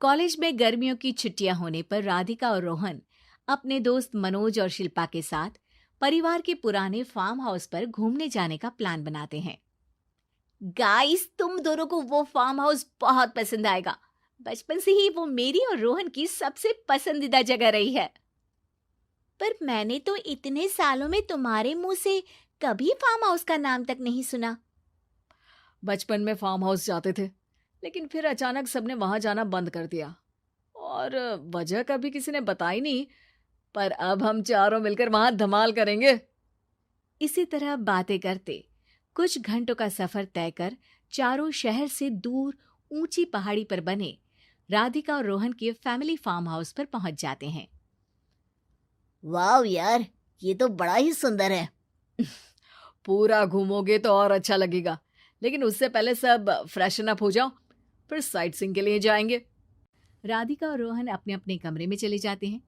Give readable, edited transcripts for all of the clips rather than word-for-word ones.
College में गर्मियों की छुट्टियां होने पर राधिका और रोहन अपने दोस्त मनोज और शिल्पा के साथ परिवार के पुराने फार्म हाउस पर घूमने जाने का प्लान बनाते हैं। गाइस, तुम दोनों को वो फार्म हाउस बहुत पसंद आएगा। बचपन से ही वो मेरी और रोहन की सबसे पसंदीदा जगह रही है। पर मैंने तो इतने सालों में तुम्हारे मुंह से कभी फार्म हाउस का नाम तक नहीं सुना। बचपन में फार्म हाउस जाते थे, लेकिन फिर अचानक सबने वहां जाना बंद कर दिया और वजह कभी किसी ने बताई नहीं। पर अब हम चारों मिलकर वहां धमाल करेंगे। इसी तरह बातें करते कुछ घंटों का सफर तय कर चारों शहर से दूर ऊंची पहाड़ी पर बने राधिका और रोहन के फैमिली फार्म हाउस पर पहुंच जाते हैं। वाह यार, ये तो बड़ा ही सुंदर है। पूरा घूमोगे तो और अच्छा लगेगा, लेकिन उससे पहले सब फ्रेशन अप हो जाओ, फिर साइट सीइंग के लिए जाएंगे। राधिका और रोहन अपने अपने कमरे में चले जाते हैं,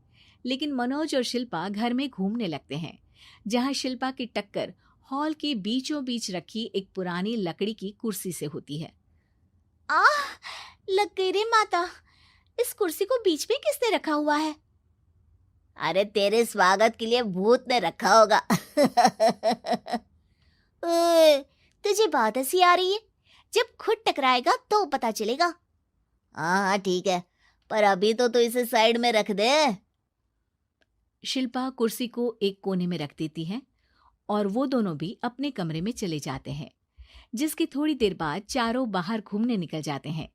लेकिन मनोज और शिल्पा घर में घूमने लगते हैं, जहां शिल्पा की टक्कर हॉल के बीचों बीच रखी एक पुरानी लकड़ी की कुर्सी से होती है। आह, लग गई रे माता, इस कुर्सी को बीच में किसने रखा हुआ है? अरे तेरे स्वागत के लिए भूत ने रखा होगा। ओए, तुझे बहुत हंसी आ रही है। जब खुद टकराएगा तो पता चलेगा। हाँ ठीक है, पर अभी तो इसे साइड में रख दे। शिल्पा कुर्सी को एक कोने में रख देती है और वो दोनों भी अपने कमरे में चले जाते हैं, जिसकी थोड़ी देर बाद चारों बाहर घूमने निकल जाते हैं।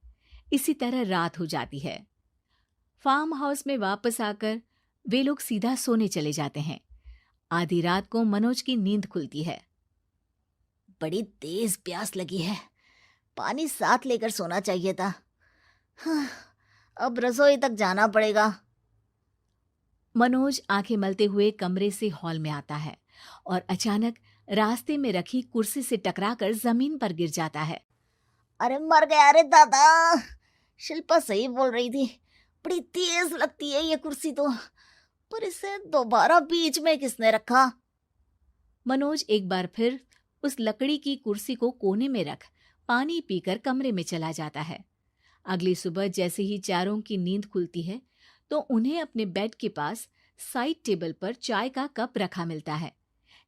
इसी तरह रात हो जाती है। फार्म हाउस में वापस आकर वे लोग सीधा सोने चले जाते हैं। आधी रात को मनोज की नींद खुलती है। बड़ी तेज प्यास लगी है, पानी साथ लेकर सोना चाहिए था। अब रसोई तक जाना पड़ेगा। मनोज आंखें मलते हुए कमरे से हॉल में आता है और अचानक रास्ते में रखी कुर्सी से टकराकर जमीन पर गिर जाता है। अरे मर गया रे दादा। शिल्पा सही बोल रही थी, बड़ी तेज लगती है ये कुर्सी तो, पर इसे दोबारा बीच में किसने रखा? मनोज एक बार फिर उस लकड़ी की कुर्सी को कोने में रख पानी पीकर कमरे में चला जाता है। अगली सुबह जैसे ही चारों की नींद खुलती है तो उन्हें अपने बेड के पास साइड टेबल पर चाय का कप रखा मिलता है,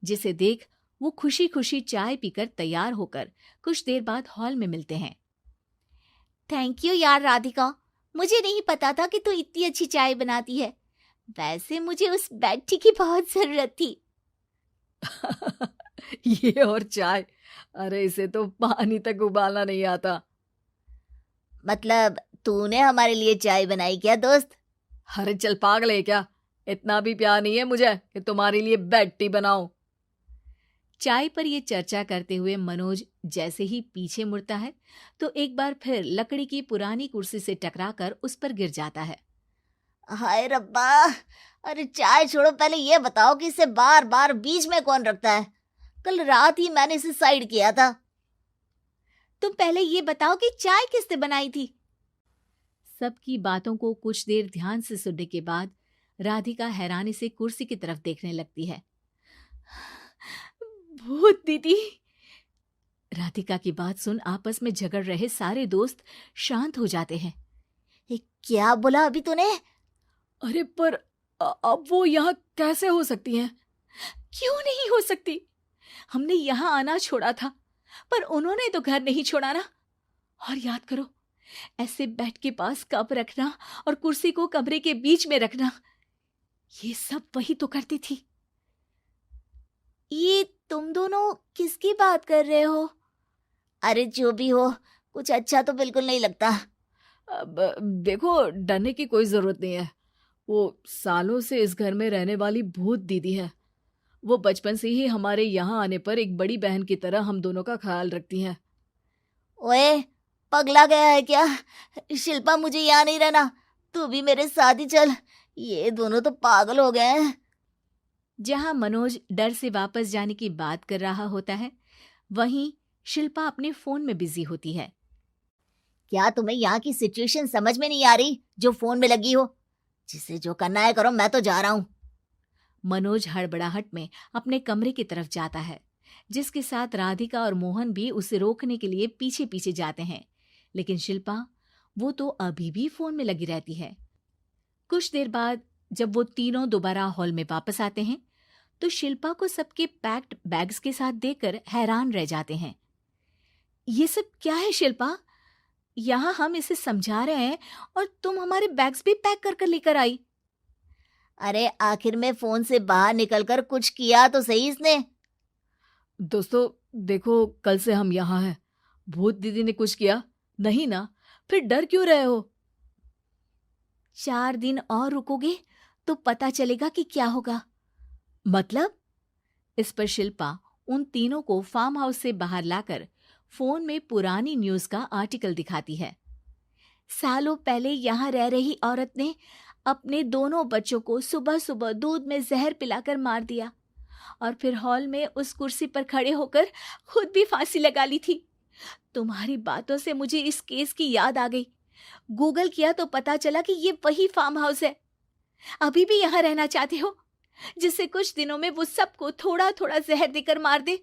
जिसे देख वो खुशी खुशी चाय पीकर तैयार होकर कुछ देर बाद हॉल में मिलते हैं। थैंक यू यार राधिका, मुझे नहीं पता था कि तू इतनी अच्छी चाय बनाती है। वैसे मुझे उस बेड टी की बहुत जरूरत थी। ये और चाय, अरे इसे तो पानी तक उबालना नहीं आता। मतलब तूने हमारे लिए चाय बनाई क्या दोस्त? अरे चल पागल है क्या, इतना भी प्यार नहीं है मुझे कि तुम्हारे लिए बेड टी बनाऊं। चाय पर ये चर्चा करते हुए मनोज जैसे ही पीछे मुड़ता है तो एक बार फिर लकड़ी की पुरानी कुर्सी से टकराकर उस पर गिर जाता है। हाय रब्बा, अरे चाय छोड़ो, पहले ये बताओ कि इसे बार बार बीच में कौन रखता है? कल रात ही मैंने इसे साइड किया था। तुम पहले ये बताओ कि चाय किसने बनाई थी? सबकी बातों को कुछ देर ध्यान से सुनने के बाद राधिका हैरानी से कुर्सी की तरफ देखने लगती है। भूत दीदी। राधिका की बात सुन आपस में झगड़ रहे सारे दोस्त शांत हो जाते हैं। क्या बोला अभी तूने? अरे पर अब वो यहाँ कैसे हो सकती हैं? क्यों नहीं हो सकती? हमने यहाँ आना छोड़ा था, पर उन्होंने तो घर नहीं छोड़ा ना। और याद करो, ऐसे बेड के पास कप रखना और कुर्सी को कमरे के बीच में रखना, ये सब वही तो करती थी। ये तुम दोनों किसकी बात कर रहे हो? अरे जो भी हो, कुछ अच्छा तो बिल्कुल नहीं लगता। अब देखो, डरने की कोई जरूरत नहीं है। वो सालों से इस घर में रहने वाली भूत दीदी है। वो बचपन से ही हमारे यहाँ आने पर एक बड़ी बहन की तरह हम दोनों का ख्याल रखती हैं। ओए, पगला गया है क्या? शिल्पा, मुझे यहाँ नहीं रहना, तू भी मेरे साथ ही चल। ये दोनों तो पागल हो गए हैं। जहां मनोज डर से वापस जाने की बात कर रहा होता है, वहीं शिल्पा अपने फोन में बिजी होती है। क्या तुम्हें यहाँ की सिचुएशन समझ में नहीं आ रही जो फोन में लगी हो? जिसे जो करना है करो, मैं तो जा रहा हूँ। मनोज हड़बड़ाहट में अपने कमरे की तरफ जाता है, जिसके साथ राधिका और मोहन भी उसे रोकने के लिए पीछे पीछे जाते हैं, लेकिन शिल्पा वो तो अभी भी फोन में लगी रहती है। कुछ देर बाद जब वो तीनों दोबारा हॉल में वापस आते हैं तो शिल्पा को सबके पैक्ड बैग्स के साथ देखकर हैरान रह जाते हैं। ये सब क्या है शिल्पा? यहाँ हम इसे समझा रहे हैं और तुम हमारे बैग्स भी पैक कर कर लेकर आई। अरे आखिर में फोन से बाहर निकलकर कुछ किया तो सही इसने। दोस्तों देखो, कल से हम यहाँ हैं। भूत दीदी ने कुछ किया नहीं ना? फिर डर क्यों रहे हो? 4 दिन और रुकोगे तो पता चलेगा कि क्या होगा। मतलब? इस पर शिल्पा उन तीनों को फार्म हाउस से बाहर लाकर फोन में पुरानी न्यूज का आर्टिकल दिखाती है। सालों पहले यहाँ रह रही औरत ने अपने दोनों बच्चों को सुबह सुबह दूध में जहर पिलाकर मार दिया और फिर हॉल में उस कुर्सी पर खड़े होकर खुद भी फांसी लगा ली थी। तुम्हारी बातों से मुझे इस केस की याद आ गई। गूगल किया तो पता चला कि ये वही फार्म हाउस है। अभी भी यहाँ रहना चाहते हो जिससे कुछ दिनों में वो सबको थोड़ा थोड़ा जहर देकर मार दे?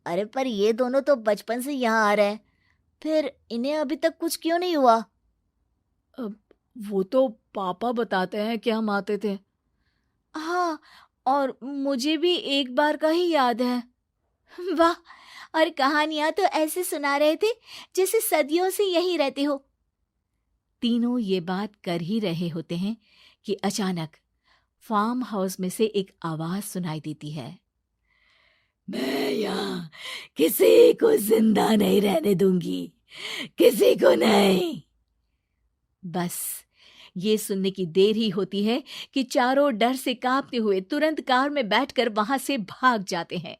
अरे पर ये दोनों तो बचपन से यहाँ आ रहे हैं, फिर इन्हें अभी तक कुछ क्यों नहीं हुआ? वो तो पापा बताते हैं कि हम आते थे। हाँ, और मुझे भी एक बार का ही याद है। वाह, और कहानियां तो ऐसे सुना रहे थे जैसे सदियों से यहीं रहते हो। तीनों ये बात कर ही रहे होते हैं कि अचानक फार्म हाउस में से एक आवाज सुनाई देती है। मैं यहाँ किसी को जिंदा नहीं रहने दूंगी, किसी को नहीं। बस ये सुनने की देर ही होती है कि चारों डर से कांपते हुए तुरंत कार में बैठकर वहां से भाग जाते हैं।